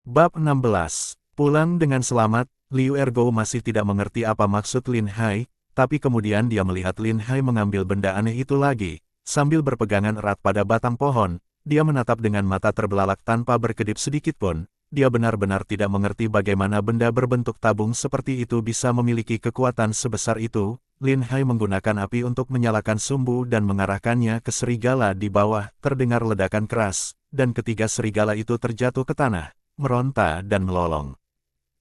Bab 16. Pulang dengan selamat, Liu Ergo masih tidak mengerti apa maksud Lin Hai, tapi kemudian dia melihat Lin Hai mengambil benda aneh itu lagi. Sambil berpegangan erat pada batang pohon, dia menatap dengan mata terbelalak tanpa berkedip sedikitpun. Dia benar-benar tidak mengerti bagaimana benda berbentuk tabung seperti itu bisa memiliki kekuatan sebesar itu. Lin Hai menggunakan api untuk menyalakan sumbu dan mengarahkannya ke serigala di bawah. Terdengar ledakan keras, dan ketiga serigala itu terjatuh ke tanah, meronta dan melolong.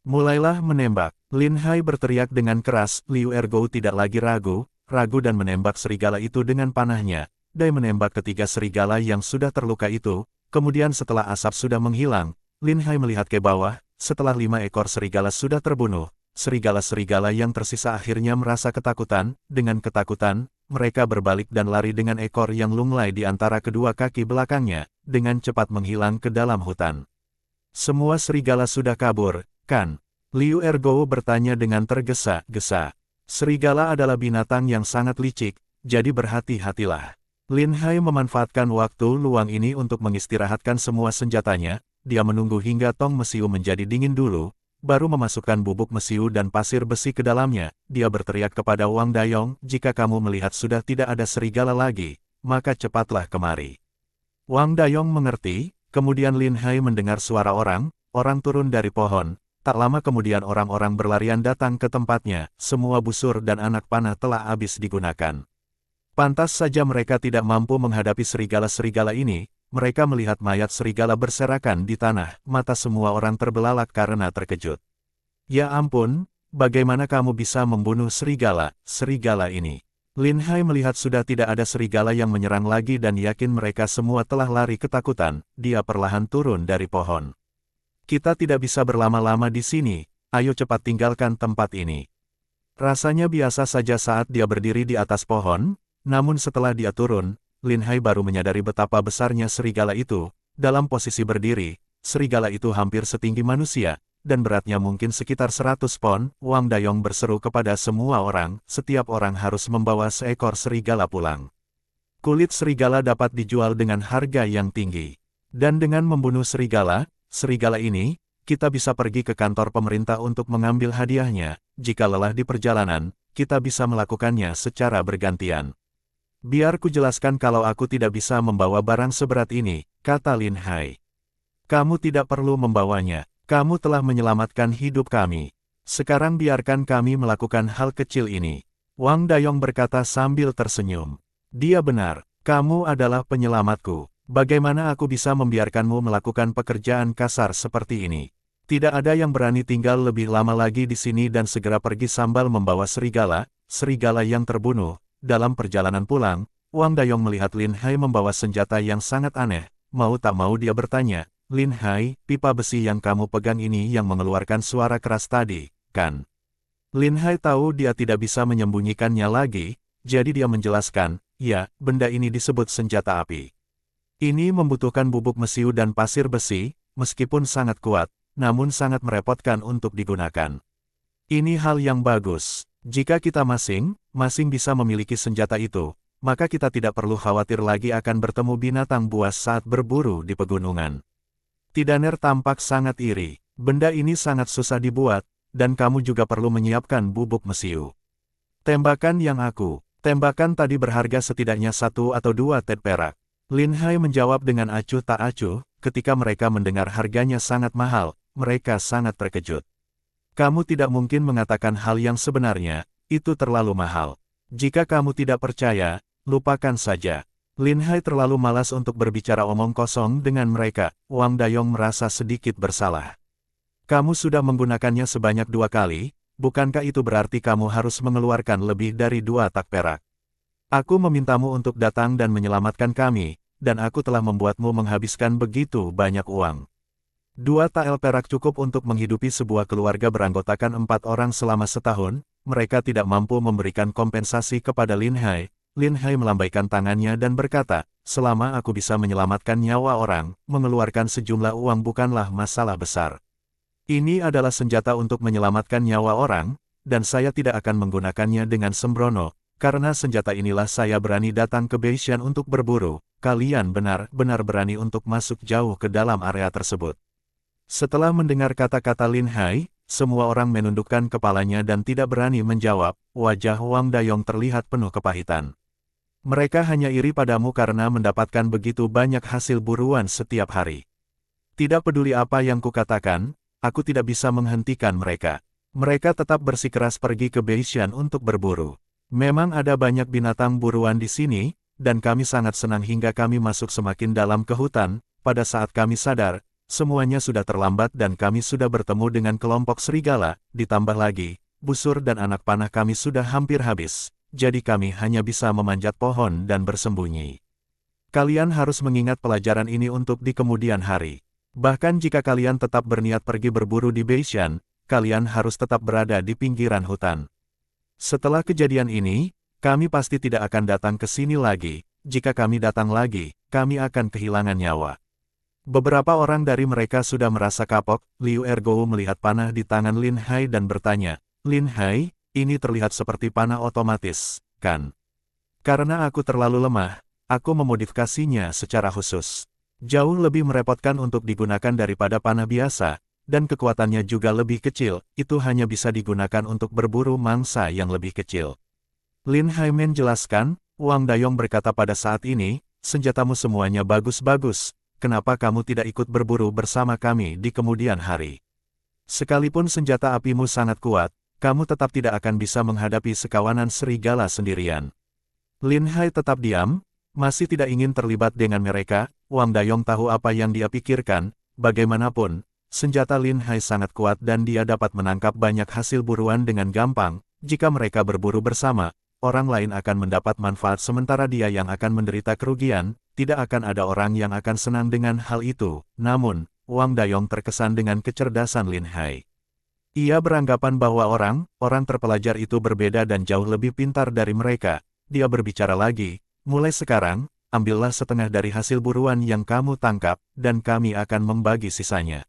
Mulailah menembak. Lin Hai berteriak dengan keras. Liu Ergo tidak lagi ragu dan menembak serigala itu dengan panahnya. Dia menembak ketiga serigala yang sudah terluka itu. Kemudian setelah asap sudah menghilang, Lin Hai melihat ke bawah. Setelah 5 ekor serigala sudah terbunuh, serigala-serigala yang tersisa akhirnya merasa ketakutan. Dengan ketakutan, mereka berbalik dan lari dengan ekor yang lunglai di antara kedua kaki belakangnya, dengan cepat menghilang ke dalam hutan. Semua serigala sudah kabur, kan? Liu Ergo bertanya dengan tergesa-gesa. Serigala adalah binatang yang sangat licik, jadi berhati-hatilah. Lin Hai memanfaatkan waktu luang ini untuk mengistirahatkan semua senjatanya. Dia menunggu hingga tong mesiu menjadi dingin dulu, baru memasukkan bubuk mesiu dan pasir besi ke dalamnya. Dia berteriak kepada Wang Dayong, "Jika kamu melihat sudah tidak ada serigala lagi, maka cepatlah kemari." Wang Dayong mengerti. Kemudian Lin Hai mendengar suara orang turun dari pohon. Tak lama kemudian orang-orang berlarian datang ke tempatnya. Semua busur dan anak panah telah habis digunakan. Pantas saja mereka tidak mampu menghadapi serigala-serigala ini. Mereka melihat mayat serigala berserakan di tanah. Mata semua orang terbelalak karena terkejut. "Ya ampun, bagaimana kamu bisa membunuh serigala ini?" Lin Hai melihat sudah tidak ada serigala yang menyerang lagi dan yakin mereka semua telah lari ketakutan. Dia perlahan turun dari pohon. "Kita tidak bisa berlama-lama di sini, ayo cepat tinggalkan tempat ini." Rasanya biasa saja saat dia berdiri di atas pohon, namun setelah dia turun, Lin Hai baru menyadari betapa besarnya serigala itu. Dalam posisi berdiri, serigala itu hampir setinggi manusia, dan beratnya mungkin sekitar 100 pon. Wang Dayong berseru kepada semua orang, setiap orang harus membawa seekor serigala pulang. Kulit serigala dapat dijual dengan harga yang tinggi. Dan dengan membunuh serigala ini, kita bisa pergi ke kantor pemerintah untuk mengambil hadiahnya. Jika lelah di perjalanan, kita bisa melakukannya secara bergantian. "Biar ku jelaskan kalau aku tidak bisa membawa barang seberat ini," kata Lin Hai. "Kamu tidak perlu membawanya. Kamu telah menyelamatkan hidup kami. Sekarang biarkan kami melakukan hal kecil ini." Wang Dayong berkata sambil tersenyum. "Dia benar, kamu adalah penyelamatku. Bagaimana aku bisa membiarkanmu melakukan pekerjaan kasar seperti ini? Tidak ada yang berani tinggal lebih lama lagi di sini dan segera pergi sambil membawa serigala yang terbunuh." Dalam perjalanan pulang, Wang Dayong melihat Lin Hai membawa senjata yang sangat aneh. Mau tak mau dia bertanya, "Lin Hai, pipa besi yang kamu pegang ini yang mengeluarkan suara keras tadi, kan?" Lin Hai tahu dia tidak bisa menyembunyikannya lagi, jadi dia menjelaskan, "Ya, benda ini disebut senjata api. Ini membutuhkan bubuk mesiu dan pasir besi, meskipun sangat kuat, namun sangat merepotkan untuk digunakan. Ini hal yang bagus. Jika kita masing-masing bisa memiliki senjata itu, maka kita tidak perlu khawatir lagi akan bertemu binatang buas saat berburu di pegunungan." Tidaner tampak sangat iri. "Benda ini sangat susah dibuat, dan kamu juga perlu menyiapkan bubuk mesiu. Tembakan yang aku tembakkan tadi berharga setidaknya 1 atau 2 tet perak." Lin Hai menjawab dengan acuh tak acuh. Ketika mereka mendengar harganya sangat mahal, mereka sangat terkejut. "Kamu tidak mungkin mengatakan hal yang sebenarnya, itu terlalu mahal. Jika kamu tidak percaya, lupakan saja." Lin Hai terlalu malas untuk berbicara omong kosong dengan mereka. Wang Dayong merasa sedikit bersalah. "Kamu sudah menggunakannya sebanyak 2 kali, bukankah itu berarti kamu harus mengeluarkan lebih dari 2 tak perak? Aku memintamu untuk datang dan menyelamatkan kami, dan aku telah membuatmu menghabiskan begitu banyak uang. 2 tael perak cukup untuk menghidupi sebuah keluarga beranggotakan 4 orang selama setahun." Mereka tidak mampu memberikan kompensasi kepada Lin Hai. Lin Hai melambaikan tangannya dan berkata, "Selama aku bisa menyelamatkan nyawa orang, mengeluarkan sejumlah uang bukanlah masalah besar. Ini adalah senjata untuk menyelamatkan nyawa orang, dan saya tidak akan menggunakannya dengan sembrono. Karena senjata inilah saya berani datang ke Beishan untuk berburu. Kalian benar-benar berani untuk masuk jauh ke dalam area tersebut." Setelah mendengar kata-kata Lin Hai, semua orang menundukkan kepalanya dan tidak berani menjawab. Wajah Wang Dayong terlihat penuh kepahitan. Mereka hanya iri padamu karena mendapatkan begitu banyak hasil buruan setiap hari. Tidak peduli apa yang kukatakan, aku tidak bisa menghentikan mereka. Mereka tetap bersikeras pergi ke Beishan untuk berburu. Memang ada banyak binatang buruan di sini, dan kami sangat senang hingga kami masuk semakin dalam ke hutan. Pada saat kami sadar, semuanya sudah terlambat dan kami sudah bertemu dengan kelompok serigala, ditambah lagi, busur dan anak panah kami sudah hampir habis, jadi kami hanya bisa memanjat pohon dan bersembunyi. Kalian harus mengingat pelajaran ini untuk di kemudian hari. Bahkan jika kalian tetap berniat pergi berburu di Beishan, kalian harus tetap berada di pinggiran hutan. Setelah kejadian ini, kami pasti tidak akan datang ke sini lagi. Jika kami datang lagi, kami akan kehilangan nyawa. Beberapa orang dari mereka sudah merasa kapok. Liu Ergo melihat panah di tangan Lin Hai dan bertanya, Lin Hai, ini terlihat seperti panah otomatis, kan? Karena aku terlalu lemah, aku memodifikasinya secara khusus. Jauh lebih merepotkan untuk digunakan daripada panah biasa, dan kekuatannya juga lebih kecil, itu hanya bisa digunakan untuk berburu mangsa yang lebih kecil. Lin Hai menjelaskan, Wang Dayong berkata pada saat ini, senjatamu semuanya bagus-bagus, kenapa kamu tidak ikut berburu bersama kami di kemudian hari? Sekalipun senjata apimu sangat kuat, kamu tetap tidak akan bisa menghadapi sekawanan serigala sendirian. Lin Hai tetap diam, masih tidak ingin terlibat dengan mereka. Wang Dayong tahu apa yang dia pikirkan, bagaimanapun, senjata Lin Hai sangat kuat dan dia dapat menangkap banyak hasil buruan dengan gampang. Jika mereka berburu bersama, orang lain akan mendapat manfaat sementara dia yang akan menderita kerugian. Tidak akan ada orang yang akan senang dengan hal itu. Namun, Wang Dayong terkesan dengan kecerdasan Lin Hai. Ia beranggapan bahwa orang terpelajar itu berbeda dan jauh lebih pintar dari mereka. Dia berbicara lagi, mulai sekarang, ambillah setengah dari hasil buruan yang kamu tangkap, dan kami akan membagi sisanya.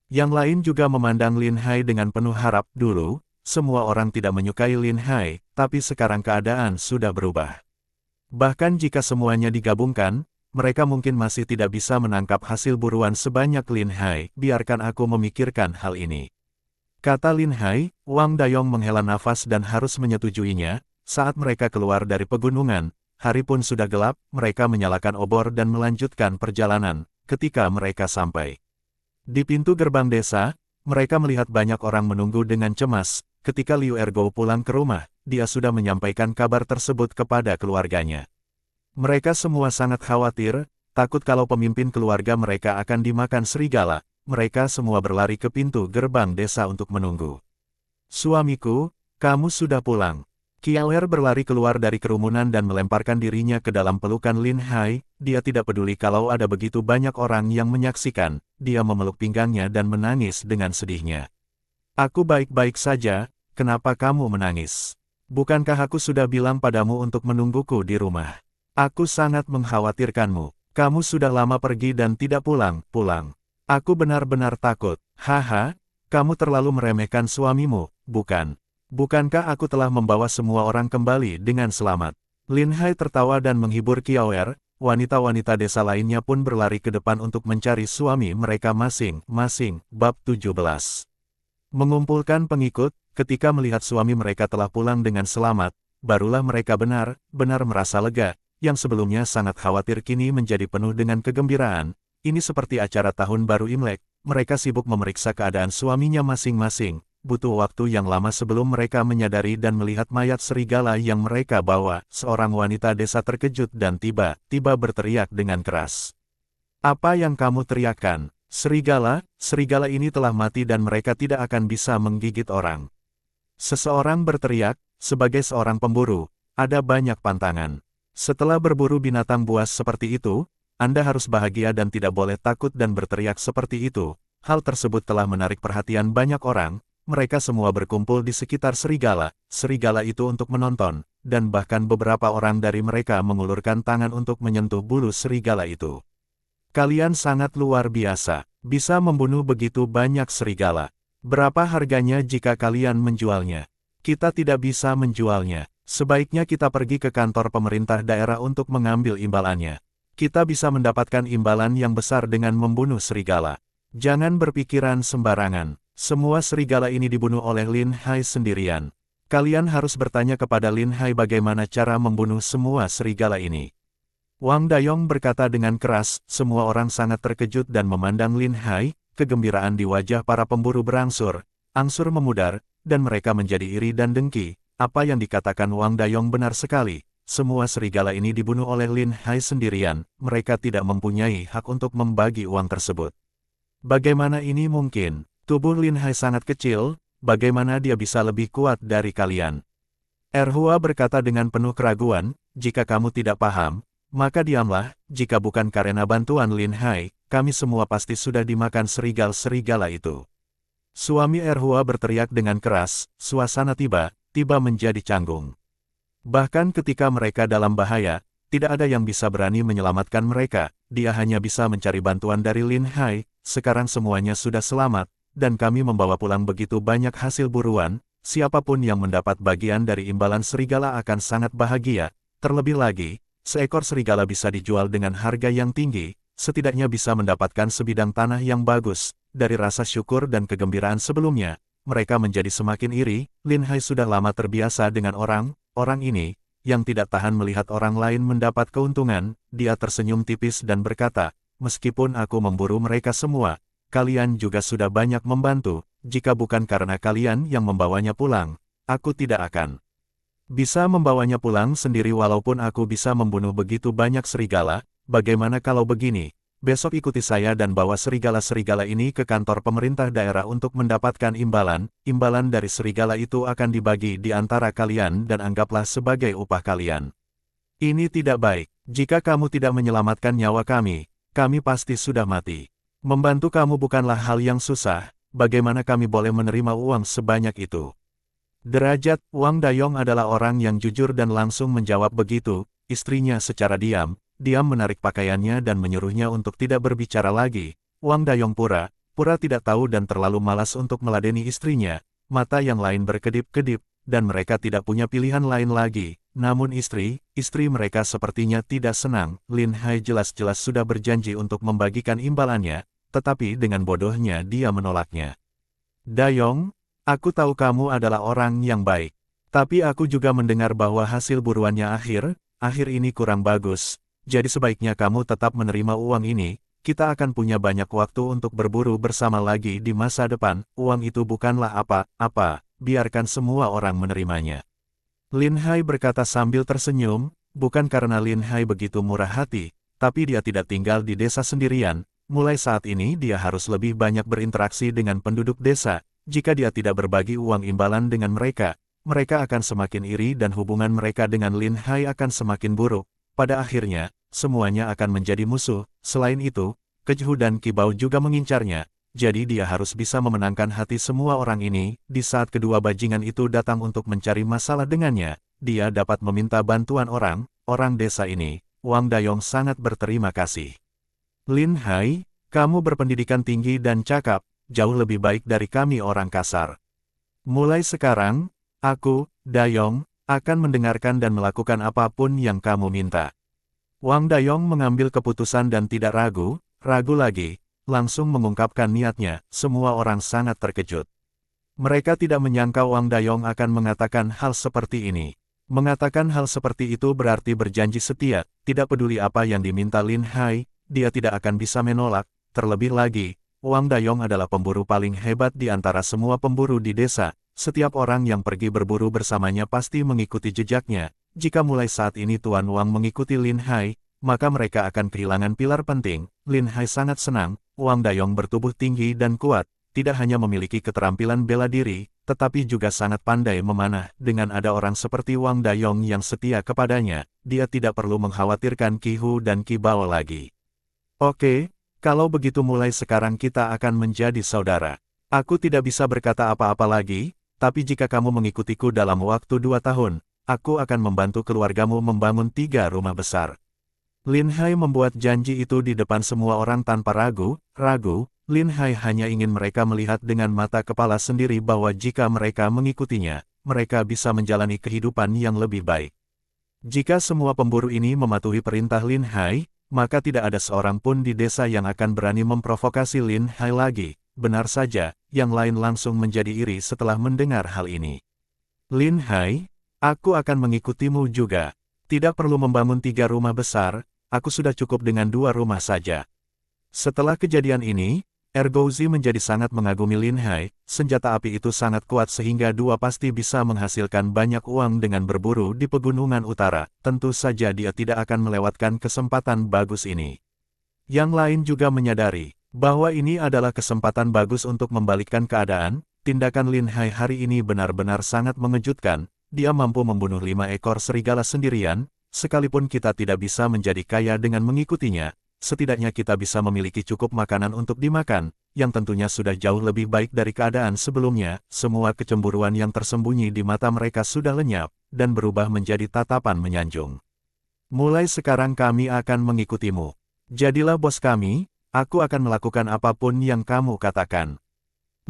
Yang lain juga memandang Lin Hai dengan penuh harap. Dulu, semua orang tidak menyukai Lin Hai, tapi sekarang keadaan sudah berubah. Bahkan jika semuanya digabungkan, mereka mungkin masih tidak bisa menangkap hasil buruan sebanyak Lin Hai. Biarkan aku memikirkan hal ini, kata Lin Hai. Wang Dayong menghela nafas dan harus menyetujuinya. Saat mereka keluar dari pegunungan, hari pun sudah gelap, mereka menyalakan obor dan melanjutkan perjalanan. Ketika mereka sampai di pintu gerbang desa, mereka melihat banyak orang menunggu dengan cemas. Ketika Liu Ergo pulang ke rumah, dia sudah menyampaikan kabar tersebut kepada keluarganya. Mereka semua sangat khawatir, takut kalau pemimpin keluarga mereka akan dimakan serigala. Mereka semua berlari ke pintu gerbang desa untuk menunggu. Suamiku, kamu sudah pulang. Qiaoer berlari keluar dari kerumunan dan melemparkan dirinya ke dalam pelukan Lin Hai. Dia tidak peduli kalau ada begitu banyak orang yang menyaksikan. Dia memeluk pinggangnya dan menangis dengan sedihnya. Aku baik-baik saja, kenapa kamu menangis? Bukankah aku sudah bilang padamu untuk menungguku di rumah? Aku sangat mengkhawatirkanmu. Kamu sudah lama pergi dan tidak pulang. Aku benar-benar takut. Haha, kamu terlalu meremehkan suamimu, bukan? Bukankah aku telah membawa semua orang kembali dengan selamat? Lin Hai tertawa dan menghibur Qiaoer. Wanita-wanita desa lainnya pun berlari ke depan untuk mencari suami mereka masing-masing. Bab 17. Mengumpulkan pengikut. Ketika melihat suami mereka telah pulang dengan selamat, barulah mereka benar-benar merasa lega. Yang sebelumnya sangat khawatir kini menjadi penuh dengan kegembiraan. Ini seperti acara tahun baru Imlek. Mereka sibuk memeriksa keadaan suaminya masing-masing. Butuh waktu yang lama sebelum mereka menyadari dan melihat mayat serigala yang mereka bawa. Seorang wanita desa terkejut dan tiba-tiba berteriak dengan keras. Apa yang kamu teriakkan? Serigala? Serigala ini telah mati dan mereka tidak akan bisa menggigit orang. Seseorang berteriak, sebagai seorang pemburu, ada banyak pantangan. Setelah berburu binatang buas seperti itu, Anda harus bahagia dan tidak boleh takut dan berteriak seperti itu. Hal tersebut telah menarik perhatian banyak orang. Mereka semua berkumpul di sekitar serigala. Serigala itu untuk menonton, dan bahkan beberapa orang dari mereka mengulurkan tangan untuk menyentuh bulu serigala itu. Kalian sangat luar biasa, bisa membunuh begitu banyak serigala. Berapa harganya jika kalian menjualnya? Kita tidak bisa menjualnya. Sebaiknya kita pergi ke kantor pemerintah daerah untuk mengambil imbalannya. Kita bisa mendapatkan imbalan yang besar dengan membunuh serigala. Jangan berpikiran sembarangan. Semua serigala ini dibunuh oleh Lin Hai sendirian. Kalian harus bertanya kepada Lin Hai bagaimana cara membunuh semua serigala ini. Wang Dayong berkata dengan keras, semua orang sangat terkejut dan memandang Lin Hai, kegembiraan di wajah para pemburu berangsur-angsur memudar, dan mereka menjadi iri dan dengki. Apa yang dikatakan Wang Dayong benar sekali. Semua serigala ini dibunuh oleh Lin Hai sendirian, mereka tidak mempunyai hak untuk membagi uang tersebut. Bagaimana ini mungkin? Tubuh Lin Hai sangat kecil, bagaimana dia bisa lebih kuat dari kalian? Erhua berkata dengan penuh keraguan, jika kamu tidak paham, maka diamlah, jika bukan karena bantuan Lin Hai, kami semua pasti sudah dimakan serigala itu. Suami Erhua berteriak dengan keras, suasana tiba-tiba menjadi canggung. Bahkan ketika mereka dalam bahaya, tidak ada yang bisa berani menyelamatkan mereka, dia hanya bisa mencari bantuan dari Lin Hai, sekarang semuanya sudah selamat, dan kami membawa pulang begitu banyak hasil buruan, siapapun yang mendapat bagian dari imbalan serigala akan sangat bahagia, terlebih lagi, seekor serigala bisa dijual dengan harga yang tinggi, setidaknya bisa mendapatkan sebidang tanah yang bagus. Dari rasa syukur dan kegembiraan sebelumnya, mereka menjadi semakin iri. Lin Hai sudah lama terbiasa dengan orang ini, yang tidak tahan melihat orang lain mendapat keuntungan. Dia tersenyum tipis dan berkata, meskipun aku memburu mereka semua, kalian juga sudah banyak membantu, jika bukan karena kalian yang membawanya pulang, aku tidak akan bisa membawanya pulang sendiri walaupun aku bisa membunuh begitu banyak serigala. Bagaimana kalau begini? Besok ikuti saya dan bawa serigala-serigala ini ke kantor pemerintah daerah untuk mendapatkan imbalan. Imbalan dari serigala itu akan dibagi di antara kalian dan anggaplah sebagai upah kalian. Ini tidak baik. Jika kamu tidak menyelamatkan nyawa kami pasti sudah mati. Membantu kamu bukanlah hal yang susah, bagaimana kami boleh menerima uang sebanyak itu? Derajat Wang Dayong adalah orang yang jujur dan langsung menjawab begitu. Istrinya secara diam menarik pakaiannya dan menyuruhnya untuk tidak berbicara lagi. Wang Dayong pura-pura tidak tahu dan terlalu malas untuk meladeni istrinya. Mata yang lain berkedip-kedip, dan mereka tidak punya pilihan lain lagi. Namun istri mereka sepertinya tidak senang. Lin Hai jelas-jelas sudah berjanji untuk membagikan imbalannya, tetapi dengan bodohnya dia menolaknya. Dayong, aku tahu kamu adalah orang yang baik. Tapi aku juga mendengar bahwa hasil buruannya akhir ini kurang bagus. Jadi sebaiknya kamu tetap menerima uang ini, kita akan punya banyak waktu untuk berburu bersama lagi di masa depan. Uang itu bukanlah apa-apa, biarkan semua orang menerimanya. Lin Hai berkata sambil tersenyum, bukan karena Lin Hai begitu murah hati, tapi dia tidak tinggal di desa sendirian. Mulai saat ini dia harus lebih banyak berinteraksi dengan penduduk desa. Jika dia tidak berbagi uang imbalan dengan mereka akan semakin iri dan hubungan mereka dengan Lin Hai akan semakin buruk. Pada akhirnya, semuanya akan menjadi musuh. Selain itu, Keju dan Kibao juga mengincarnya. Jadi dia harus bisa memenangkan hati semua orang ini. Di saat kedua bajingan itu datang untuk mencari masalah dengannya, dia dapat meminta bantuan orang desa ini. Wang Dayong sangat berterima kasih. Lin Hai, kamu berpendidikan tinggi dan cakap, jauh lebih baik dari kami orang kasar. Mulai sekarang, aku, Dayong, akan mendengarkan dan melakukan apapun yang kamu minta. Wang Dayong mengambil keputusan dan tidak ragu lagi, langsung mengungkapkan niatnya. Semua orang sangat terkejut. Mereka tidak menyangka Wang Dayong akan mengatakan hal seperti ini. Mengatakan hal seperti itu berarti berjanji setia, tidak peduli apa yang diminta Lin Hai, dia tidak akan bisa menolak. Terlebih lagi, Wang Dayong adalah pemburu paling hebat di antara semua pemburu di desa. Setiap orang yang pergi berburu bersamanya pasti mengikuti jejaknya. Jika mulai saat ini Tuan Wang mengikuti Lin Hai, maka mereka akan kehilangan pilar penting. Lin Hai sangat senang, Wang Dayong bertubuh tinggi dan kuat, tidak hanya memiliki keterampilan bela diri, tetapi juga sangat pandai memanah. Dengan ada orang seperti Wang Dayong yang setia kepadanya, dia tidak perlu mengkhawatirkan Qi Hu dan Qi Bao lagi. Oke, kalau begitu mulai sekarang kita akan menjadi saudara. Aku tidak bisa berkata apa-apa lagi, tapi jika kamu mengikutiku dalam waktu 2 tahun, aku akan membantu keluargamu membangun 3 rumah besar. Lin Hai membuat janji itu di depan semua orang tanpa ragu. Lin Hai hanya ingin mereka melihat dengan mata kepala sendiri bahwa jika mereka mengikutinya, mereka bisa menjalani kehidupan yang lebih baik. Jika semua pemburu ini mematuhi perintah Lin Hai, maka tidak ada seorang pun di desa yang akan berani memprovokasi Lin Hai lagi. Benar saja, yang lain langsung menjadi iri setelah mendengar hal ini. Lin Hai, aku akan mengikutimu juga. Tidak perlu membangun 3 rumah besar, aku sudah cukup dengan 2 rumah saja. Setelah kejadian ini, Ergouzi menjadi sangat mengagumi Lin Hai, senjata api itu sangat kuat sehingga dua pasti bisa menghasilkan banyak uang dengan berburu di pegunungan utara, tentu saja dia tidak akan melewatkan kesempatan bagus ini. Yang lain juga menyadari bahwa ini adalah kesempatan bagus untuk membalikkan keadaan. Tindakan Lin Hai hari ini benar-benar sangat mengejutkan, dia mampu membunuh 5 ekor serigala sendirian, sekalipun kita tidak bisa menjadi kaya dengan mengikutinya. Setidaknya kita bisa memiliki cukup makanan untuk dimakan, yang tentunya sudah jauh lebih baik dari keadaan sebelumnya. Semua kecemburuan yang tersembunyi di mata mereka sudah lenyap, dan berubah menjadi tatapan menyanjung. Mulai sekarang kami akan mengikutimu. Jadilah bos kami, aku akan melakukan apapun yang kamu katakan.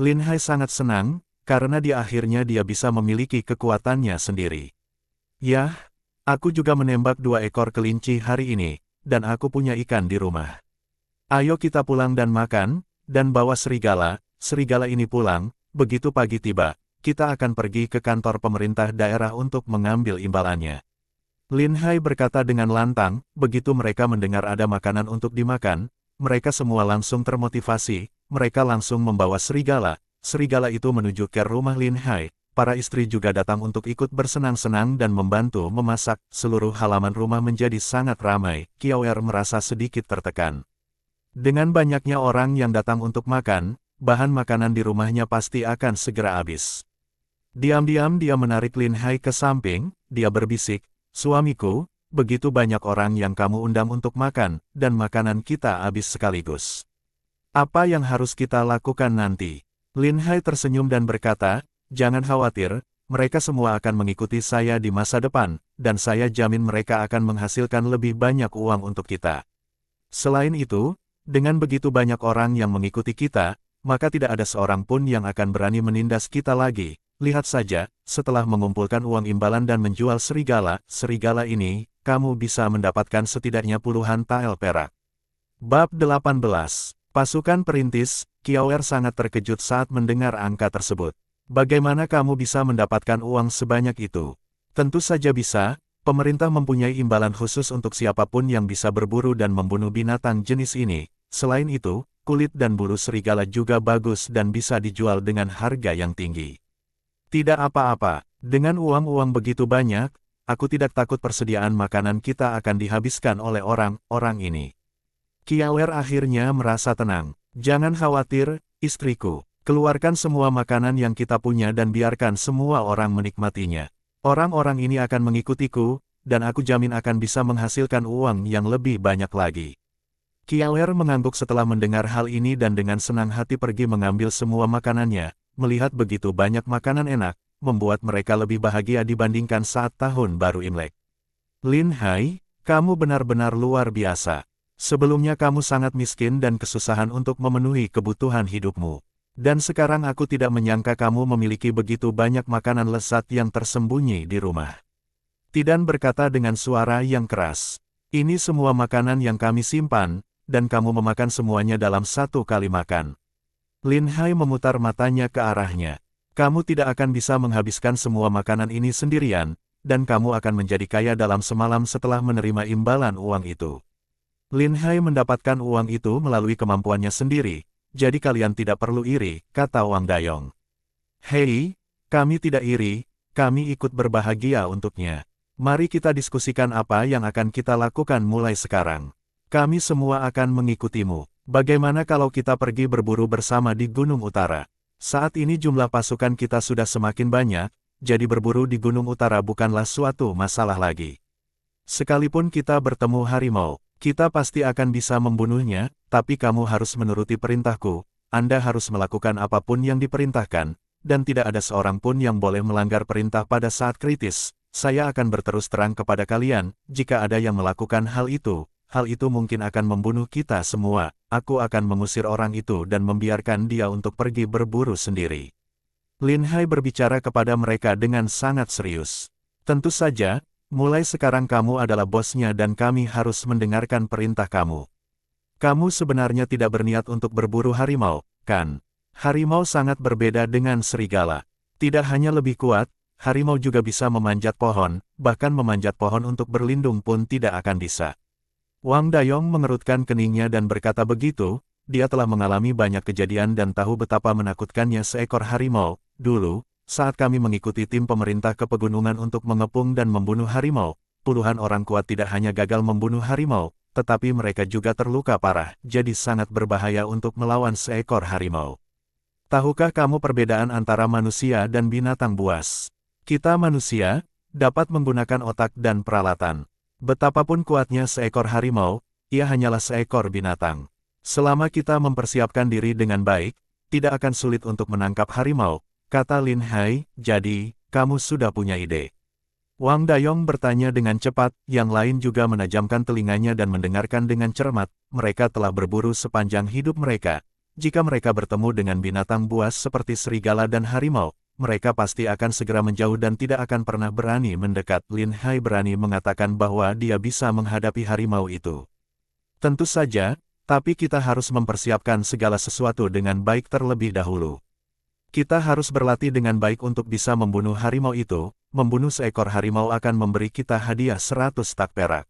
Lin Hai sangat senang, karena di akhirnya dia bisa memiliki kekuatannya sendiri. Yah, aku juga menembak 2 ekor kelinci hari ini. Dan aku punya ikan di rumah. Ayo kita pulang dan makan, dan bawa serigala ini pulang. Begitu pagi tiba, kita akan pergi ke kantor pemerintah daerah untuk mengambil imbalannya. Lin Hai berkata dengan lantang. Begitu mereka mendengar ada makanan untuk dimakan, mereka semua langsung termotivasi, mereka langsung membawa serigala itu menuju ke rumah Lin Hai. Para istri juga datang untuk ikut bersenang-senang dan membantu memasak. Seluruh halaman rumah menjadi sangat ramai. Qiaoer merasa sedikit tertekan. Dengan banyaknya orang yang datang untuk makan, bahan makanan di rumahnya pasti akan segera habis. Diam-diam dia menarik Lin Hai ke samping, dia berbisik, "Suamiku, begitu banyak orang yang kamu undang untuk makan, dan makanan kita habis sekaligus. Apa yang harus kita lakukan nanti?" Lin Hai tersenyum dan berkata, "Jangan khawatir, mereka semua akan mengikuti saya di masa depan, dan saya jamin mereka akan menghasilkan lebih banyak uang untuk kita. Selain itu, dengan begitu banyak orang yang mengikuti kita, maka tidak ada seorang pun yang akan berani menindas kita lagi. Lihat saja, setelah mengumpulkan uang imbalan dan menjual serigala ini, kamu bisa mendapatkan setidaknya puluhan tael perak." Bab 18. Pasukan Perintis. Qiaoer sangat terkejut saat mendengar angka tersebut. "Bagaimana kamu bisa mendapatkan uang sebanyak itu?" "Tentu saja bisa, pemerintah mempunyai imbalan khusus untuk siapapun yang bisa berburu dan membunuh binatang jenis ini. Selain itu, kulit dan bulu serigala juga bagus dan bisa dijual dengan harga yang tinggi." "Tidak apa-apa, dengan uang-uang begitu banyak, aku tidak takut persediaan makanan kita akan dihabiskan oleh orang-orang ini." Qiaoer akhirnya merasa tenang. "Jangan khawatir, istriku. Keluarkan semua makanan yang kita punya dan biarkan semua orang menikmatinya. Orang-orang ini akan mengikutiku, dan aku jamin akan bisa menghasilkan uang yang lebih banyak lagi." Qiaoer mengangguk setelah mendengar hal ini dan dengan senang hati pergi mengambil semua makanannya. Melihat begitu banyak makanan enak, membuat mereka lebih bahagia dibandingkan saat tahun baru Imlek. "Lin Hai, kamu benar-benar luar biasa. Sebelumnya kamu sangat miskin dan kesusahan untuk memenuhi kebutuhan hidupmu. Dan sekarang aku tidak menyangka kamu memiliki begitu banyak makanan lezat yang tersembunyi di rumah." Tidan berkata dengan suara yang keras, "Ini semua makanan yang kami simpan, dan kamu memakan semuanya dalam 1 kali makan." Lin Hai memutar matanya ke arahnya. "Kamu tidak akan bisa menghabiskan semua makanan ini sendirian, dan kamu akan menjadi kaya dalam semalam setelah menerima imbalan uang itu." Lin Hai mendapatkan uang itu melalui kemampuannya sendiri. "Jadi kalian tidak perlu iri," kata Wang Dayong. "Hei, kami tidak iri, kami ikut berbahagia untuknya. Mari kita diskusikan apa yang akan kita lakukan mulai sekarang. Kami semua akan mengikutimu. Bagaimana kalau kita pergi berburu bersama di Gunung Utara? Saat ini jumlah pasukan kita sudah semakin banyak, jadi berburu di Gunung Utara bukanlah suatu masalah lagi. Sekalipun kita bertemu harimau, kita pasti akan bisa membunuhnya, tapi kamu harus menuruti perintahku. Anda harus melakukan apapun yang diperintahkan, dan tidak ada seorang pun yang boleh melanggar perintah pada saat kritis. Saya akan berterus terang kepada kalian, jika ada yang melakukan hal itu mungkin akan membunuh kita semua. Aku akan mengusir orang itu dan membiarkan dia untuk pergi berburu sendiri." Lin Hai berbicara kepada mereka dengan sangat serius. Tentu saja, mulai sekarang kamu adalah bosnya dan kami harus mendengarkan perintah kamu. Kamu sebenarnya tidak berniat untuk berburu harimau, kan? Harimau sangat berbeda dengan serigala. Tidak hanya lebih kuat, harimau juga bisa memanjat pohon, bahkan memanjat pohon untuk berlindung pun tidak akan bisa. Wang Dayong mengerutkan keningnya dan berkata begitu, dia telah mengalami banyak kejadian dan tahu betapa menakutkannya seekor harimau. Dulu, saat kami mengikuti tim pemerintah ke pegunungan untuk mengepung dan membunuh harimau, puluhan orang kuat tidak hanya gagal membunuh harimau, tetapi mereka juga terluka parah, jadi sangat berbahaya untuk melawan seekor harimau. Tahukah kamu perbedaan antara manusia dan binatang buas? Kita manusia, dapat menggunakan otak dan peralatan. Betapapun kuatnya seekor harimau, ia hanyalah seekor binatang. Selama kita mempersiapkan diri dengan baik, tidak akan sulit untuk menangkap harimau, kata Lin Hai. Jadi, kamu sudah punya ide. Wang Dayong bertanya dengan cepat, yang lain juga menajamkan telinganya dan mendengarkan dengan cermat. Mereka telah berburu sepanjang hidup mereka. Jika mereka bertemu dengan binatang buas seperti serigala dan harimau, mereka pasti akan segera menjauh dan tidak akan pernah berani mendekat. Lin Hai berani mengatakan bahwa dia bisa menghadapi harimau itu. Tentu saja, tapi kita harus mempersiapkan segala sesuatu dengan baik terlebih dahulu. Kita harus berlatih dengan baik untuk bisa membunuh harimau itu. Membunuh seekor harimau akan memberi kita hadiah 100 tak perak.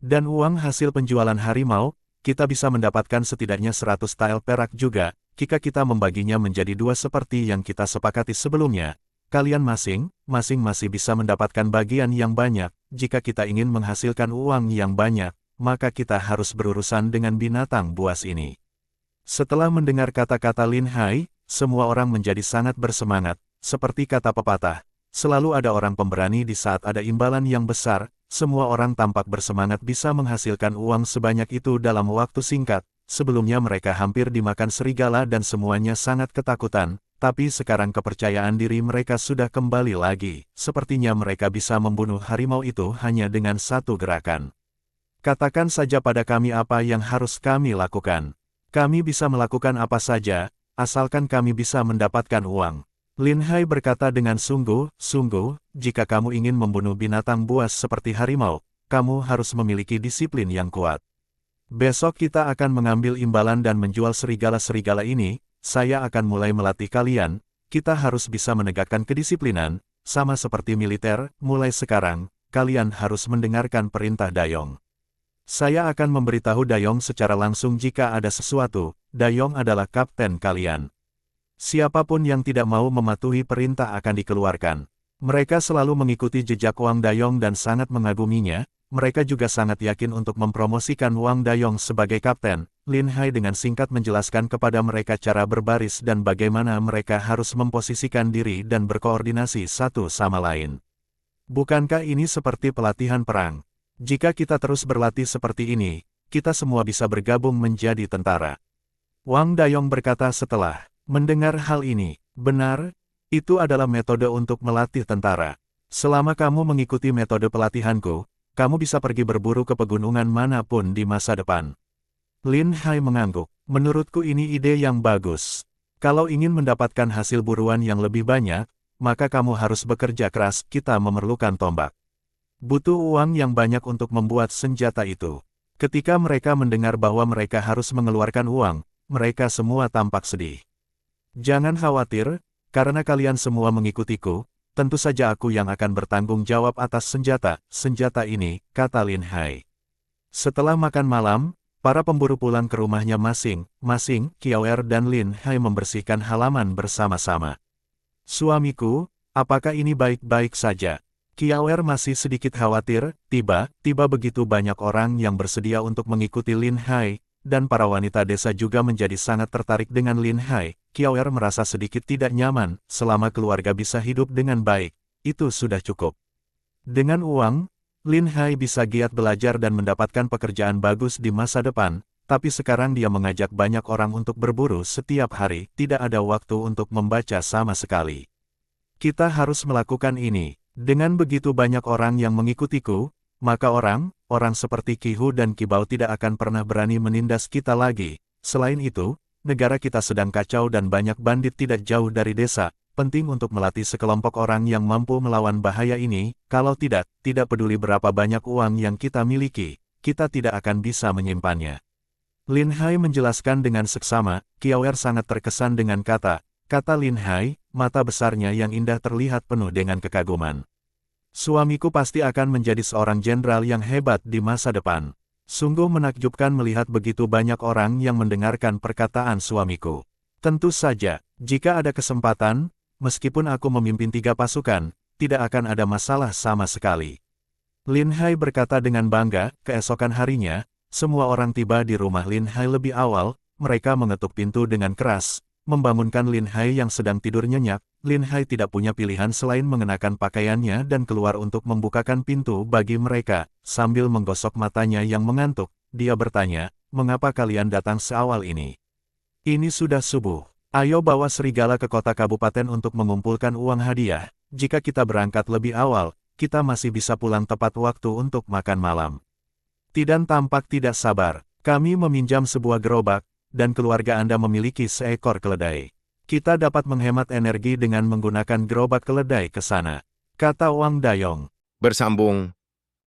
Dan uang hasil penjualan harimau, kita bisa mendapatkan setidaknya 100 tael perak juga, jika kita membaginya menjadi 2 seperti yang kita sepakati sebelumnya. Kalian masing-masing masih bisa mendapatkan bagian yang banyak. Jika kita ingin menghasilkan uang yang banyak, maka kita harus berurusan dengan binatang buas ini. Setelah mendengar kata-kata Lin Hai, semua orang menjadi sangat bersemangat. Seperti kata pepatah, selalu ada orang pemberani di saat ada imbalan yang besar. Semua orang tampak bersemangat bisa menghasilkan uang sebanyak itu dalam waktu singkat. Sebelumnya mereka hampir dimakan serigala dan semuanya sangat ketakutan, tapi sekarang kepercayaan diri mereka sudah kembali lagi. Sepertinya mereka bisa membunuh harimau itu hanya dengan satu gerakan. Katakan saja pada kami apa yang harus kami lakukan. Kami bisa melakukan apa saja, asalkan kami bisa mendapatkan uang. Lin Hai berkata dengan sungguh-sungguh, jika kamu ingin membunuh binatang buas seperti harimau, kamu harus memiliki disiplin yang kuat. Besok kita akan mengambil imbalan dan menjual serigala-serigala ini. Saya akan mulai melatih kalian. Kita harus bisa menegakkan kedisiplinan, sama seperti militer. Mulai sekarang, kalian harus mendengarkan perintah Dayong. Saya akan memberitahu Dayong secara langsung jika ada sesuatu. Dayong adalah kapten kalian. Siapapun yang tidak mau mematuhi perintah akan dikeluarkan. Mereka selalu mengikuti jejak Wang Dayong dan sangat mengaguminya. Mereka juga sangat yakin untuk mempromosikan Wang Dayong sebagai kapten. Lin Hai dengan singkat menjelaskan kepada mereka cara berbaris dan bagaimana mereka harus memposisikan diri dan berkoordinasi satu sama lain. Bukankah ini seperti pelatihan perang? Jika kita terus berlatih seperti ini, kita semua bisa bergabung menjadi tentara. Wang Dayong berkata setelah mendengar hal ini. Benar, itu adalah metode untuk melatih tentara. Selama kamu mengikuti metode pelatihanku, kamu bisa pergi berburu ke pegunungan manapun di masa depan. Lin Hai mengangguk. Menurutku ini ide yang bagus. Kalau ingin mendapatkan hasil buruan yang lebih banyak, maka kamu harus bekerja keras. Kita memerlukan tombak. Butuh uang yang banyak untuk membuat senjata itu. Ketika mereka mendengar bahwa mereka harus mengeluarkan uang, mereka semua tampak sedih. Jangan khawatir, karena kalian semua mengikutiku, tentu saja aku yang akan bertanggung jawab atas senjata ini, kata Lin Hai. Setelah makan malam, para pemburu pulang ke rumahnya masing-masing. Kiaoer dan Lin Hai membersihkan halaman bersama-sama. Suamiku, apakah ini baik-baik saja? Kiaoer masih sedikit khawatir. Tiba-tiba begitu banyak orang yang bersedia untuk mengikuti Lin Hai, dan para wanita desa juga menjadi sangat tertarik dengan Lin Hai. Kiaoer merasa sedikit tidak nyaman. Selama keluarga bisa hidup dengan baik, itu sudah cukup. Dengan uang, Lin Hai bisa giat belajar dan mendapatkan pekerjaan bagus di masa depan, tapi sekarang dia mengajak banyak orang untuk berburu setiap hari. Tidak ada waktu untuk membaca sama sekali. Kita harus melakukan ini. Dengan begitu banyak orang yang mengikutiku, maka orang seperti Qi Hu dan Qi Bao tidak akan pernah berani menindas kita lagi. Selain itu, negara kita sedang kacau dan banyak bandit tidak jauh dari desa. penting untuk melatih sekelompok orang yang mampu melawan bahaya ini, kalau tidak peduli berapa banyak uang yang kita miliki, kita tidak akan bisa menyimpannya. Lin Hai menjelaskan dengan seksama, Kiaoer sangat terkesan dengan kata Lin Hai, mata besarnya yang indah terlihat penuh dengan kekaguman. Suamiku pasti akan menjadi seorang jenderal yang hebat di masa depan. Sungguh menakjubkan melihat begitu banyak orang yang mendengarkan perkataan suamiku. Tentu saja, jika ada kesempatan, meskipun aku memimpin 3 pasukan, tidak akan ada masalah sama sekali. Lin Hai berkata dengan bangga. Keesokan harinya, semua orang tiba di rumah Lin Hai lebih awal. Mereka mengetuk pintu dengan keras, membangunkan Lin Hai yang sedang tidur nyenyak. Lin Hai tidak punya pilihan selain mengenakan pakaiannya dan keluar untuk membukakan pintu bagi mereka. Sambil menggosok matanya yang mengantuk, dia bertanya, "Mengapa kalian datang seawal ini? Ini sudah subuh. Ayo bawa serigala ke kota kabupaten untuk mengumpulkan uang hadiah. Jika kita berangkat lebih awal, kita masih bisa pulang tepat waktu untuk makan malam." Tidan tampak tidak sabar. "Kami meminjam sebuah gerobak, dan keluarga Anda memiliki seekor keledai. Kita dapat menghemat energi dengan menggunakan gerobak keledai ke sana," kata Wang Dayong. Bersambung,